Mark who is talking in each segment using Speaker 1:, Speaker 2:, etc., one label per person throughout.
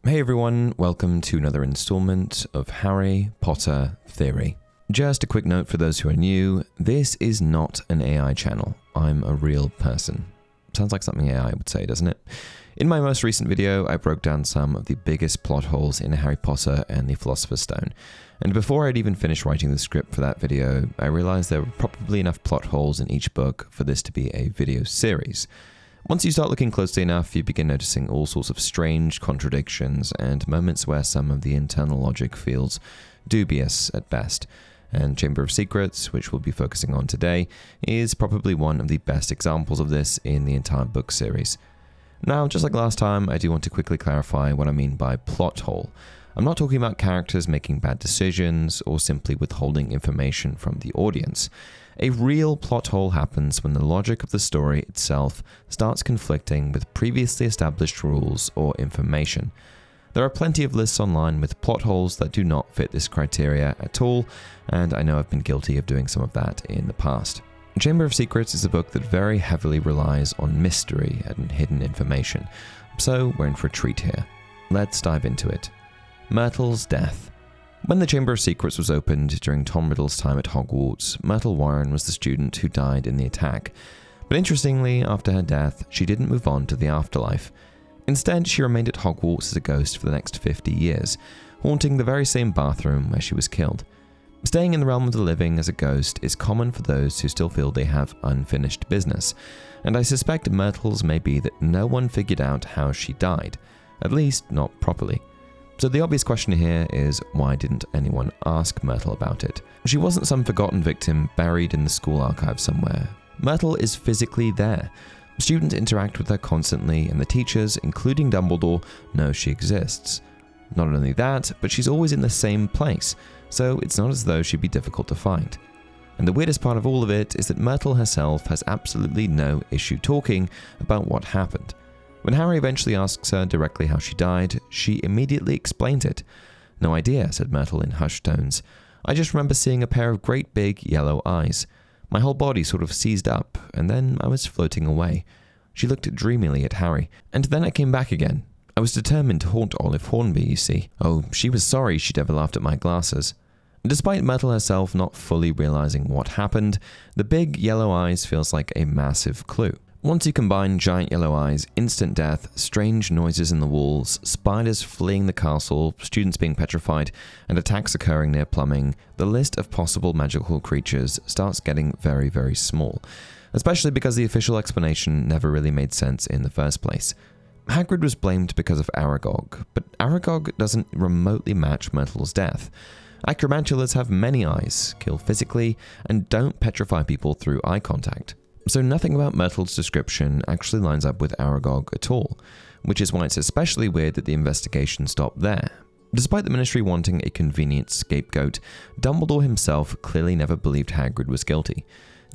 Speaker 1: Hey everyone, welcome to another installment of Harry Potter Theory. Just a quick note for those who are new, this is not an AI channel. I'm a real person. Sounds like something AI would say, doesn't it? In my most recent video, I broke down some of the biggest plot holes in Harry Potter and the Philosopher's Stone. And before I'd even finished writing the script for that video, I realized there were probably enough plot holes in each book for this to be a video series. Once you start looking closely enough, you begin noticing all sorts of strange contradictions and moments where some of the internal logic feels dubious at best. And Chamber of Secrets, which we'll be focusing on today, is probably one of the best examples of this in the entire book series. Now, just like last time, I do want to quickly clarify what I mean by plot hole. I'm not talking about characters making bad decisions or simply withholding information from the audience. A real plot hole happens when the logic of the story itself starts conflicting with previously established rules or information. There are plenty of lists online with plot holes that do not fit this criteria at all, and I know I've been guilty of doing some of that in the past. Chamber of Secrets is a book that very heavily relies on mystery and hidden information, so we're in for a treat here. Let's dive into it. Myrtle's death. When the Chamber of Secrets was opened during Tom Riddle's time at Hogwarts, Myrtle Warren was the student who died in the attack. But interestingly, after her death, she didn't move on to the afterlife. Instead, she remained at Hogwarts as a ghost for the next 50 years, haunting the very same bathroom where she was killed. Staying in the realm of the living as a ghost is common for those who still feel they have unfinished business, and I suspect Myrtle's may be that no one figured out how she died, at least not properly. So the obvious question here is, why didn't anyone ask Myrtle about it? She wasn't some forgotten victim buried in the school archive somewhere. Myrtle is physically there. Students interact with her constantly, and the teachers, including Dumbledore, know she exists. Not only that, but she's always in the same place, so it's not as though she'd be difficult to find. And the weirdest part of all of it is that Myrtle herself has absolutely no issue talking about what happened. When Harry eventually asks her directly how she died, she immediately explains it. "No idea," said Myrtle in hushed tones. "I just remember seeing a pair of great big yellow eyes. My whole body sort of seized up, and then I was floating away." She looked dreamily at Harry. "And then I came back again. I was determined to haunt Olive Hornby, you see." Oh, she was sorry she'd ever laughed at my glasses. Despite Myrtle herself not fully realizing what happened, the big yellow eyes feels like a massive clue. Once you combine giant yellow eyes, instant death, strange noises in the walls, spiders fleeing the castle, students being petrified, and attacks occurring near plumbing, the list of possible magical creatures starts getting very, very small, especially because the official explanation never really made sense in the first place. Hagrid was blamed because of Aragog, but Aragog doesn't remotely match Myrtle's death. Acromantulas have many eyes, kill physically, and don't petrify people through eye contact. So nothing about Myrtle's description actually lines up with Aragog at all, which is why it's especially weird that the investigation stopped there. Despite the Ministry wanting a convenient scapegoat, Dumbledore himself clearly never believed Hagrid was guilty.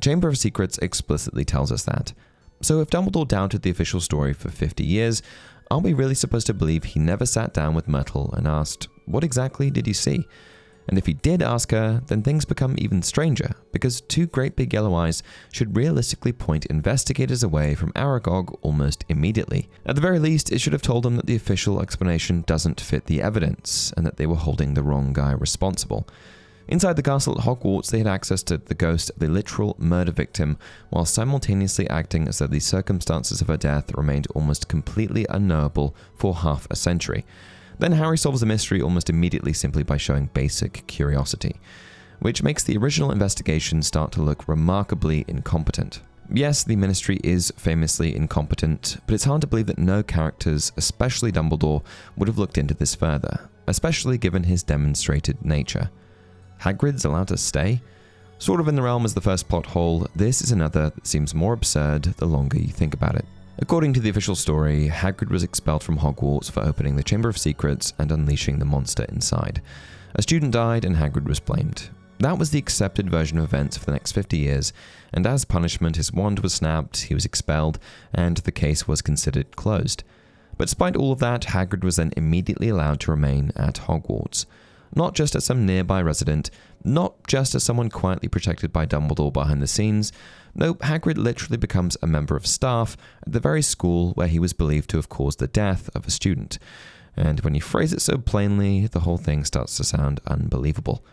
Speaker 1: Chamber of Secrets explicitly tells us that. So if Dumbledore doubted the official story for 50 years, are we really supposed to believe he never sat down with Myrtle and asked, "What exactly did you see?" And if he did ask her, then things become even stranger, because two great big yellow eyes should realistically point investigators away from Aragog almost immediately. At the very least, it should have told them that the official explanation doesn't fit the evidence, and that they were holding the wrong guy responsible. Inside the castle at Hogwarts, they had access to the ghost of the literal murder victim, while simultaneously acting as though the circumstances of her death remained almost completely unknowable for half a century. Then Harry solves the mystery almost immediately simply by showing basic curiosity, which makes the original investigation start to look remarkably incompetent. Yes, the Ministry is famously incompetent, but it's hard to believe that no characters, especially Dumbledore, would have looked into this further, especially given his demonstrated nature. Hagrid's allowed to stay? Sort of in the realm as the first plot hole, this is another that seems more absurd the longer you think about it. According to the official story, Hagrid was expelled from Hogwarts for opening the Chamber of Secrets and unleashing the monster inside. A student died and Hagrid was blamed. That was the accepted version of events for the next 50 years, and as punishment his wand was snapped, he was expelled, and the case was considered closed. But despite all of that, Hagrid was then immediately allowed to remain at Hogwarts. Not just as some nearby resident, not just as someone quietly protected by Dumbledore behind the scenes. No, Hagrid literally becomes a member of staff at the very school where he was believed to have caused the death of a student. And when you phrase it so plainly, the whole thing starts to sound unbelievable.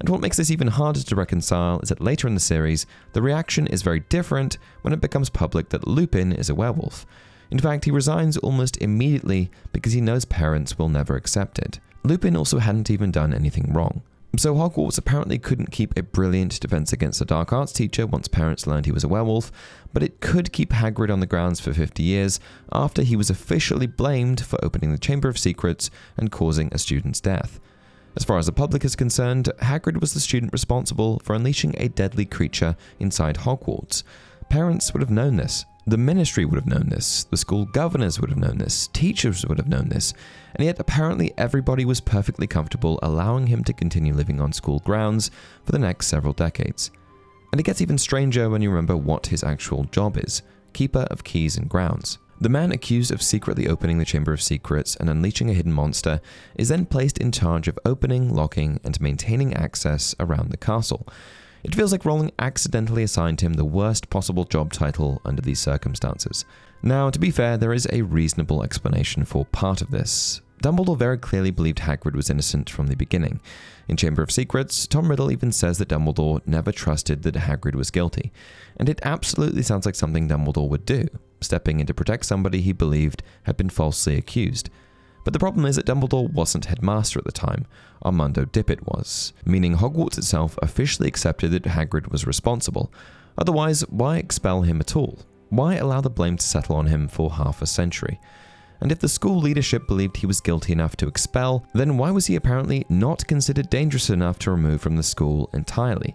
Speaker 1: And what makes this even harder to reconcile is that later in the series, the reaction is very different when it becomes public that Lupin is a werewolf. In fact, he resigns almost immediately because he knows parents will never accept it. Lupin also hadn't even done anything wrong. So Hogwarts apparently couldn't keep a brilliant defense against the dark arts teacher once parents learned he was a werewolf, but it could keep Hagrid on the grounds for 50 years after he was officially blamed for opening the Chamber of Secrets and causing a student's death. As far as the public is concerned, Hagrid was the student responsible for unleashing a deadly creature inside Hogwarts. Parents would have known this. The ministry would have known this, the school governors would have known this, teachers would have known this, and yet apparently everybody was perfectly comfortable allowing him to continue living on school grounds for the next several decades. And it gets even stranger when you remember what his actual job is: Keeper of Keys and Grounds. The man accused of secretly opening the Chamber of Secrets and unleashing a hidden monster is then placed in charge of opening, locking, and maintaining access around the castle. It feels like Rowling accidentally assigned him the worst possible job title under these circumstances. Now, to be fair, there is a reasonable explanation for part of this. Dumbledore very clearly believed Hagrid was innocent from the beginning. In Chamber of Secrets, Tom Riddle even says that Dumbledore never trusted that Hagrid was guilty. And it absolutely sounds like something Dumbledore would do, stepping in to protect somebody he believed had been falsely accused. But the problem is that Dumbledore wasn't headmaster at the time. Armando Dippet was, meaning Hogwarts itself officially accepted that Hagrid was responsible. Otherwise, why expel him at all? Why allow the blame to settle on him for half a century? And if the school leadership believed he was guilty enough to expel, then why was he apparently not considered dangerous enough to remove from the school entirely?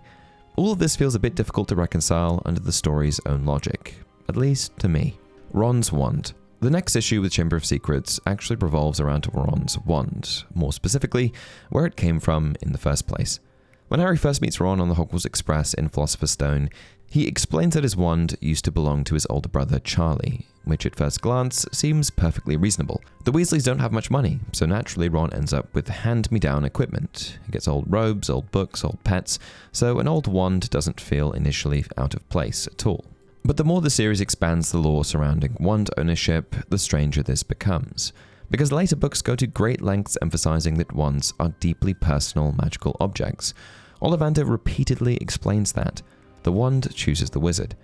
Speaker 1: All of this feels a bit difficult to reconcile under the story's own logic, at least to me. Ron's wand. The next issue with Chamber of Secrets actually revolves around Ron's wand, more specifically, where it came from in the first place. When Harry first meets Ron on the Hogwarts Express in Philosopher's Stone, he explains that his wand used to belong to his older brother Charlie, which at first glance seems perfectly reasonable. The Weasleys don't have much money, so naturally Ron ends up with hand-me-down equipment. He gets old robes, old books, old pets, so an old wand doesn't feel initially out of place at all. But the more the series expands the lore surrounding wand ownership, the stranger this becomes. Because later books go to great lengths emphasizing that wands are deeply personal magical objects. Ollivander repeatedly explains that. The wand chooses the wizard.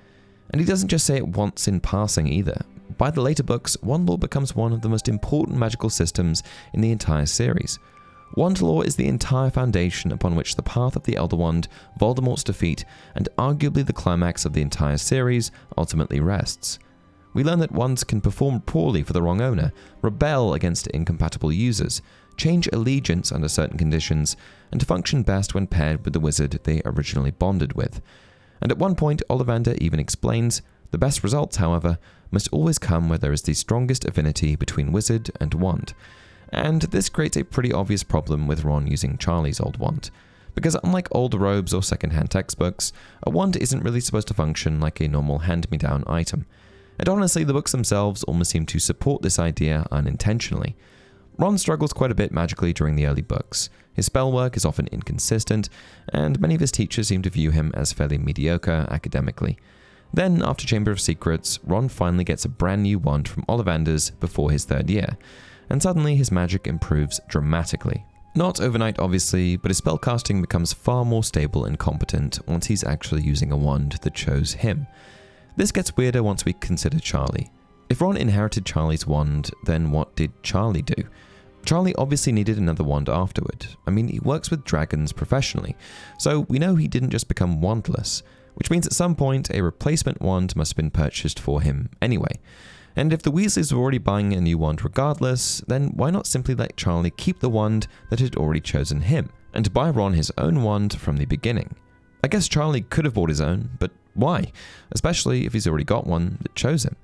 Speaker 1: And he doesn't just say it once in passing either. By the later books, wand lore becomes one of the most important magical systems in the entire series. Wand lore is the entire foundation upon which the path of the Elder Wand, Voldemort's defeat, and arguably the climax of the entire series ultimately rests. We learn that wands can perform poorly for the wrong owner, rebel against incompatible users, change allegiance under certain conditions, and function best when paired with the wizard they originally bonded with. And at one point, Ollivander even explains, the best results, however, must always come where there is the strongest affinity between wizard and wand. And this creates a pretty obvious problem with Ron using Charlie's old wand. Because unlike old robes or second-hand textbooks, a wand isn't really supposed to function like a normal hand-me-down item. And honestly, the books themselves almost seem to support this idea unintentionally. Ron struggles quite a bit magically during the early books. His spell work is often inconsistent, and many of his teachers seem to view him as fairly mediocre academically. Then, after Chamber of Secrets, Ron finally gets a brand new wand from Ollivander's before his third year. And suddenly his magic improves dramatically. Not overnight obviously, but his spellcasting becomes far more stable and competent once he's actually using a wand that chose him. This gets weirder once we consider Charlie. If Ron inherited Charlie's wand, then what did Charlie do? Charlie obviously needed another wand afterward. I mean, he works with dragons professionally, so we know he didn't just become wandless, which means at some point a replacement wand must have been purchased for him anyway. And if the Weasleys were already buying a new wand regardless, then why not simply let Charlie keep the wand that had already chosen him, and buy Ron his own wand from the beginning? I guess Charlie could have bought his own, but why? Especially if he's already got one that chose him.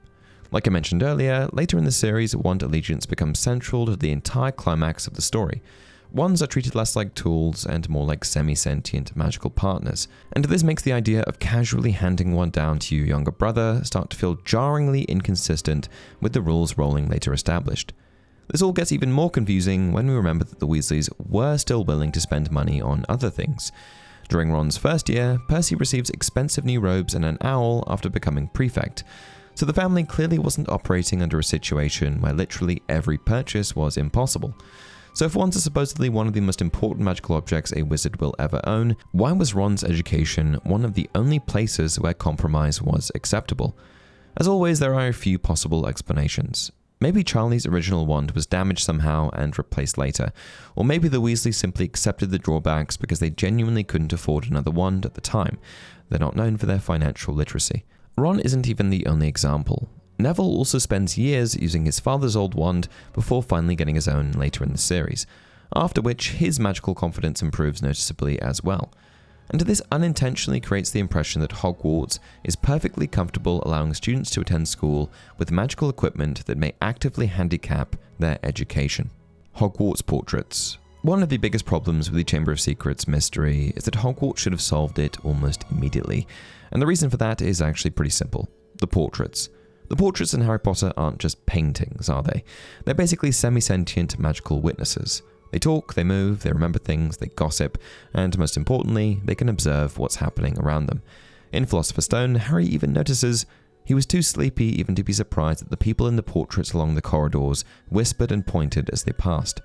Speaker 1: Like I mentioned earlier, later in the series, wand allegiance becomes central to the entire climax of the story. Wands are treated less like tools and more like semi-sentient magical partners, and this makes the idea of casually handing one down to your younger brother start to feel jarringly inconsistent with the rules Rowling later established. This all gets even more confusing when we remember that the Weasleys were still willing to spend money on other things. During Ron's first year, Percy receives expensive new robes and an owl after becoming prefect. So the family clearly wasn't operating under a situation where literally every purchase was impossible. So if wands are supposedly one of the most important magical objects a wizard will ever own, why was Ron's education one of the only places where compromise was acceptable? As always, there are a few possible explanations. Maybe Charlie's original wand was damaged somehow and replaced later, or maybe the Weasleys simply accepted the drawbacks because they genuinely couldn't afford another wand at the time. They're not known for their financial literacy. Ron isn't even the only example. Neville also spends years using his father's old wand before finally getting his own later in the series, after which his magical confidence improves noticeably as well. And this unintentionally creates the impression that Hogwarts is perfectly comfortable allowing students to attend school with magical equipment that may actively handicap their education. Hogwarts portraits. One of the biggest problems with the Chamber of Secrets mystery is that Hogwarts should have solved it almost immediately, and the reason for that is actually pretty simple: the portraits. The portraits in Harry Potter aren't just paintings, are they? They're basically semi-sentient magical witnesses. They talk, they move, they remember things, they gossip, and most importantly, they can observe what's happening around them. In Philosopher's Stone, Harry even notices he was too sleepy even to be surprised that the people in the portraits along the corridors whispered and pointed as they passed.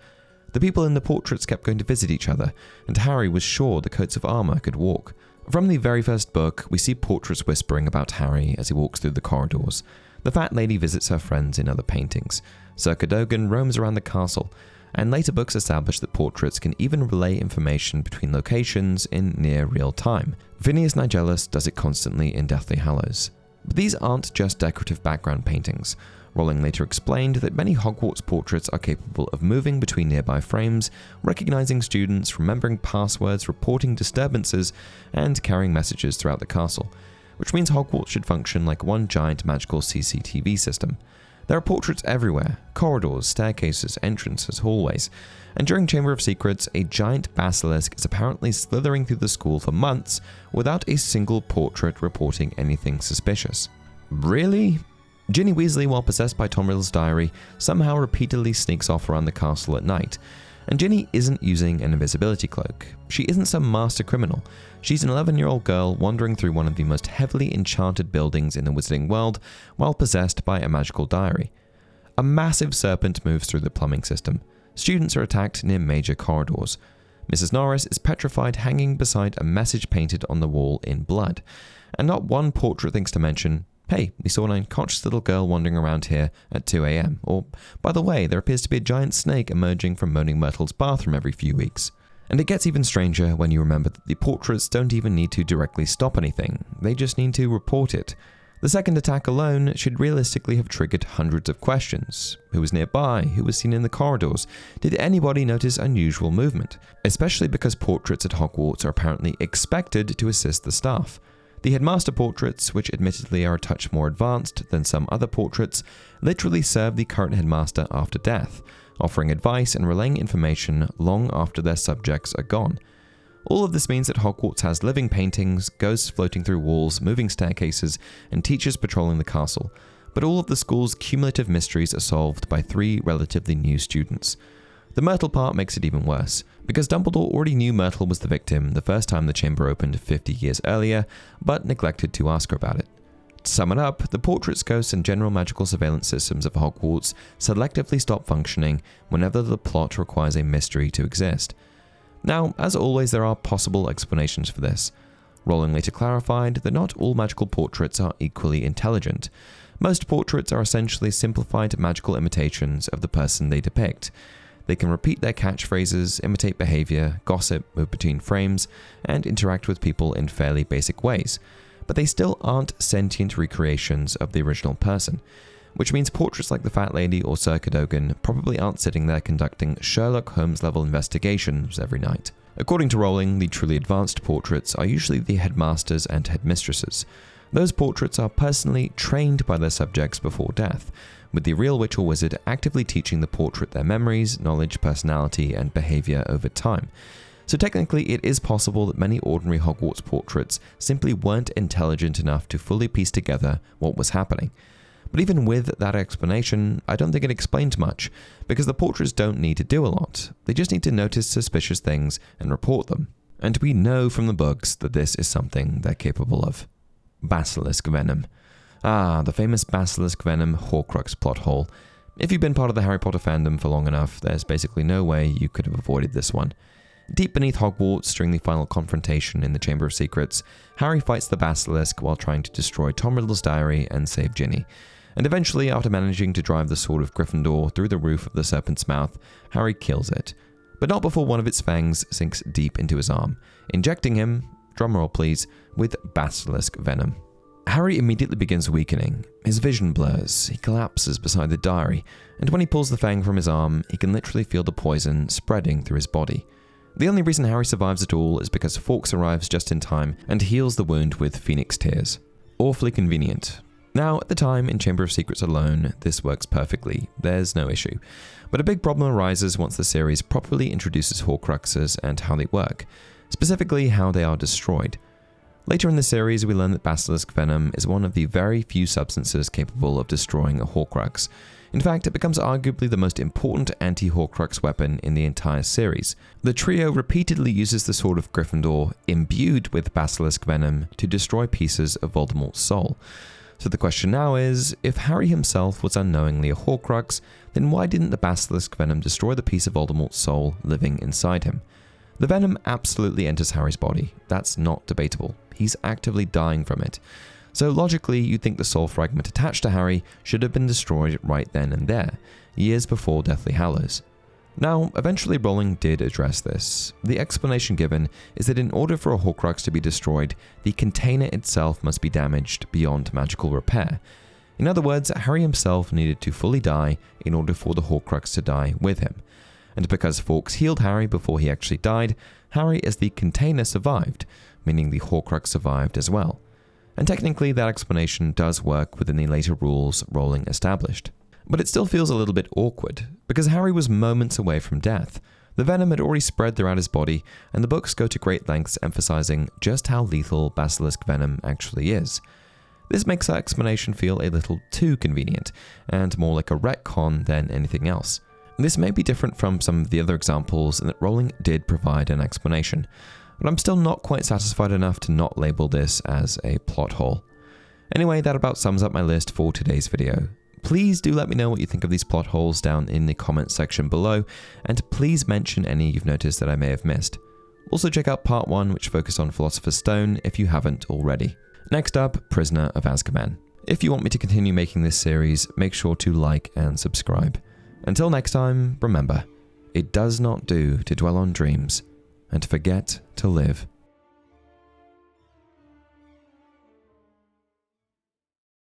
Speaker 1: The people in the portraits kept going to visit each other, and Harry was sure the coats of armor could walk. From the very first book, we see portraits whispering about Harry as he walks through the corridors. The fat lady visits her friends in other paintings. Sir Cadogan roams around the castle, and later books establish that portraits can even relay information between locations in near real time. Phineas Nigellus does it constantly in Deathly Hallows. But these aren't just decorative background paintings. Rowling later explained that many Hogwarts portraits are capable of moving between nearby frames, recognizing students, remembering passwords, reporting disturbances, and carrying messages throughout the castle, which means Hogwarts should function like one giant magical CCTV system. There are portraits everywhere: corridors, staircases, entrances, hallways. And during Chamber of Secrets, a giant basilisk is apparently slithering through the school for months without a single portrait reporting anything suspicious. Really? Ginny Weasley, while possessed by Tom Riddle's diary, somehow repeatedly sneaks off around the castle at night. And Ginny isn't using an invisibility cloak. She isn't some master criminal. She's an 11-year-old girl wandering through one of the most heavily enchanted buildings in the wizarding world while possessed by a magical diary. A massive serpent moves through the plumbing system. Students are attacked near major corridors. Mrs. Norris is petrified hanging beside a message painted on the wall in blood. And not one portrait thinks to mention, "Hey, we saw an unconscious little girl wandering around here at 2 a.m. Or, by the way, there appears to be a giant snake emerging from Moaning Myrtle's bathroom every few weeks." And it gets even stranger when you remember that the portraits don't even need to directly stop anything, they just need to report it. The second attack alone should realistically have triggered hundreds of questions. Who was nearby? Who was seen in the corridors? Did anybody notice unusual movement? Especially because portraits at Hogwarts are apparently expected to assist the staff. The headmaster portraits, which admittedly are a touch more advanced than some other portraits, literally serve the current headmaster after death, offering advice and relaying information long after their subjects are gone. All of this means that Hogwarts has living paintings, ghosts floating through walls, moving staircases, and teachers patrolling the castle, but all of the school's cumulative mysteries are solved by 3 relatively new students. The Myrtle part makes it even worse, because Dumbledore already knew Myrtle was the victim the first time the chamber opened 50 years earlier, but neglected to ask her about it. To sum it up, the portraits, ghosts, and general magical surveillance systems of Hogwarts selectively stop functioning whenever the plot requires a mystery to exist. Now, as always, there are possible explanations for this. Rowling later clarified that not all magical portraits are equally intelligent. Most portraits are essentially simplified magical imitations of the person they depict. They can repeat their catchphrases, imitate behavior, gossip, move between frames, and interact with people in fairly basic ways, but they still aren't sentient recreations of the original person, which means portraits like the Fat Lady or Sir Cadogan probably aren't sitting there conducting Sherlock Holmes-level investigations every night. According to Rowling, the truly advanced portraits are usually the headmasters and headmistresses. Those portraits are personally trained by their subjects before death, with the real witch or wizard actively teaching the portrait their memories, knowledge, personality, and behavior over time. So technically, it is possible that many ordinary Hogwarts portraits simply weren't intelligent enough to fully piece together what was happening. But even with that explanation, I don't think it explains much, because the portraits don't need to do a lot. They just need to notice suspicious things and report them. And we know from the books that this is something they're capable of. Basilisk venom. The famous Basilisk venom Horcrux plot hole. If you've been part of the Harry Potter fandom for long enough, there's basically no way you could have avoided this one. Deep beneath Hogwarts, during the final confrontation in the Chamber of Secrets, Harry fights the Basilisk while trying to destroy Tom Riddle's diary and save Ginny. And eventually, after managing to drive the sword of Gryffindor through the roof of the Serpent's Mouth, Harry kills it. But not before one of its fangs sinks deep into his arm, injecting him, drumroll please, with Basilisk venom. Harry immediately begins weakening. His vision blurs, he collapses beside the diary, and when he pulls the fang from his arm, he can literally feel the poison spreading through his body. The only reason Harry survives at all is because Fawkes arrives just in time and heals the wound with Phoenix Tears. Awfully convenient. Now, at the time, in Chamber of Secrets alone, this works perfectly, there's no issue. But a big problem arises once the series properly introduces Horcruxes and how they work, specifically how they are destroyed. Later in the series, we learn that Basilisk venom is one of the very few substances capable of destroying a Horcrux. In fact, it becomes arguably the most important anti-Horcrux weapon in the entire series. The trio repeatedly uses the Sword of Gryffindor, imbued with Basilisk venom, to destroy pieces of Voldemort's soul. So the question now is, if Harry himself was unknowingly a Horcrux, then why didn't the Basilisk venom destroy the piece of Voldemort's soul living inside him? The venom absolutely enters Harry's body, that's not debatable. He's actively dying from it. So logically, you'd think the soul fragment attached to Harry should have been destroyed right then and there, years before Deathly Hallows. Now, eventually Rowling did address this. The explanation given is that in order for a Horcrux to be destroyed, the container itself must be damaged beyond magical repair. In other words, Harry himself needed to fully die in order for the Horcrux to die with him. And because Fawkes healed Harry before he actually died, Harry as the container survived, meaning the Horcrux survived as well. And technically that explanation does work within the later rules Rowling established. But it still feels a little bit awkward, because Harry was moments away from death. The venom had already spread throughout his body, and the books go to great lengths emphasizing just how lethal Basilisk venom actually is. This makes that explanation feel a little too convenient, and more like a retcon than anything else. This may be different from some of the other examples in that Rowling did provide an explanation, but I'm still not quite satisfied enough to not label this as a plot hole. Anyway, that about sums up my list for today's video. Please do let me know what you think of these plot holes down in the comments section below, and please mention any you've noticed that I may have missed. Also check out part 1, which focused on Philosopher's Stone, if you haven't already. Next up, Prisoner of Azkaban. If you want me to continue making this series, make sure to like and subscribe. Until next time, remember, it does not do to dwell on dreams and forget to live.